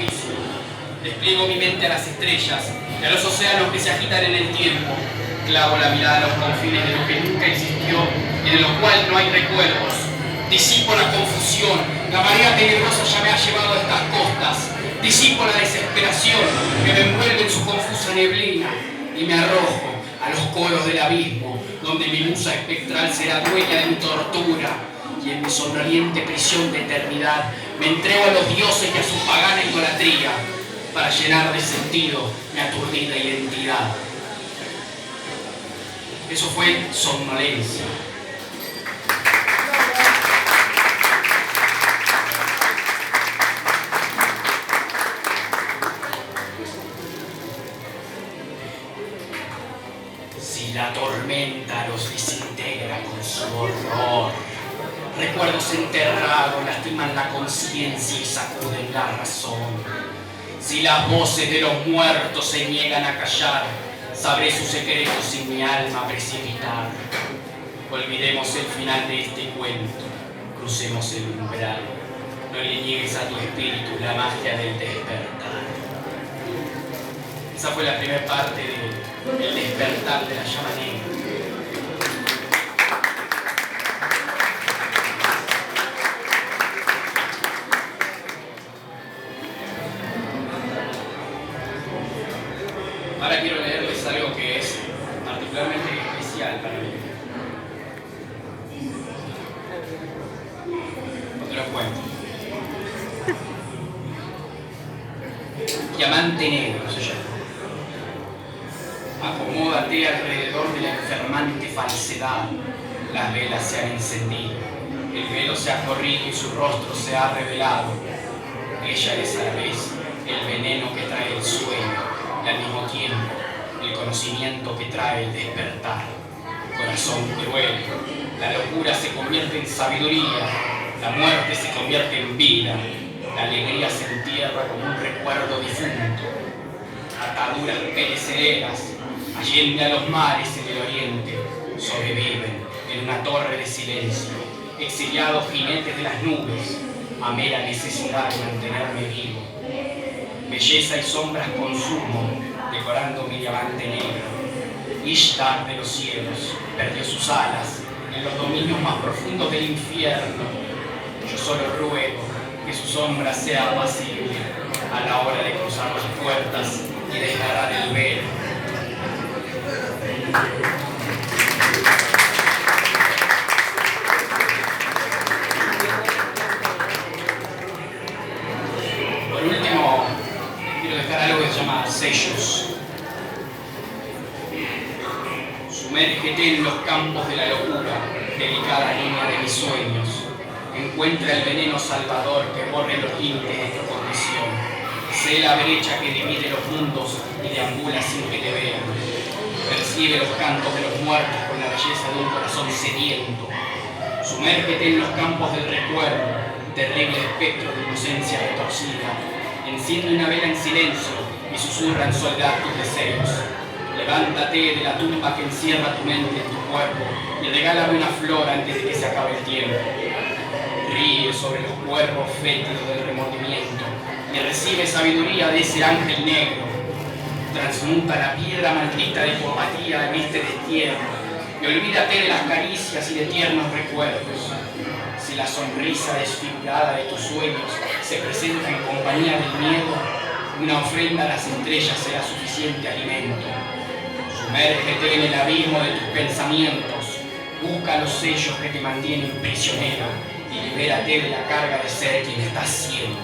juicio. Despliego mi mente a las estrellas y a los océanos que se agitan en el tiempo. Clavo la mirada a los confines de lo que nunca existió y de lo cual no hay recuerdos. Disipo la confusión, la marea tenebrosa ya me ha llevado a estas costas. Disipo la desesperación que me envuelve en su confusa neblina y me arrojo a los coros del abismo, donde mi musa espectral será dueña de mi tortura, y en mi sonriente prisión de eternidad me entrego a los dioses y a su pagana idolatría, para llenar de sentido mi aturdida identidad. Eso fue Somnolencia. Si la tormenta los desintegra con su horror, recuerdos enterrados lastiman la conciencia y sacuden la razón. Si las voces de los muertos se niegan a callar, sabré sus secretos sin mi alma precipitar. Olvidemos el final de este cuento, crucemos el umbral, no le niegues a tu espíritu la magia del despertar. Esa fue la primera parte del despertar de la llama negra. Ahora quiero leerles algo que es particularmente especial para mí. Otro cuento. Diamante negro se llama. Acomódate alrededor de la enfermante falsedad. Las velas se han encendido. El velo se ha corrido y su rostro se ha revelado. Ella es a la vez el veneno que trae el sueño y al mismo tiempo el conocimiento que trae el despertar. Corazón cruel, la locura se convierte en sabiduría, la muerte se convierte en vida, la alegría se entierra como un recuerdo difunto. Ataduras perecederas, allende a los mares en el oriente, sobreviven en una torre de silencio, exiliados jinetes de las nubes, a mera necesidad de mantenerme vivo. Belleza y sombras consumo, decorando mi diamante negro. Ishtar de los cielos perdió sus alas en los dominios más profundos del infierno. Yo solo ruego que su sombra sea apacible a la hora de cruzar las puertas y desgarrar el velo. Por último, quiero dejar algo que se llama sellos. Sumérgete en los campos de la locura, delicada niña de mis sueños. Encuentra el veneno salvador que borre los límites de tu condición. Sé la brecha que divide los mundos y deambula sin que te vean. Percibe los cantos de los muertos con la belleza de un corazón sediento. Sumérgete en los campos del recuerdo, terrible espectro de inocencia retorcida. Enciende una vela en silencio y susurra en soledad tus deseos. Levántate de la tumba que encierra tu mente en tu cuerpo y regálame una flor antes de que se acabe el tiempo. Ríe sobre los cuerpos fétidos del remordimiento y recibe sabiduría de ese ángel negro. Transmuta la piedra maldita de tu apatía en este destierro y olvídate de las caricias y de tiernos recuerdos. Si la sonrisa desfigurada de tus sueños se presenta en compañía del miedo, una ofrenda a las estrellas será suficiente alimento. Sumérgete en el abismo de tus pensamientos, busca los sellos que te mantienen prisionera y libérate de la carga de ser quien estás siendo.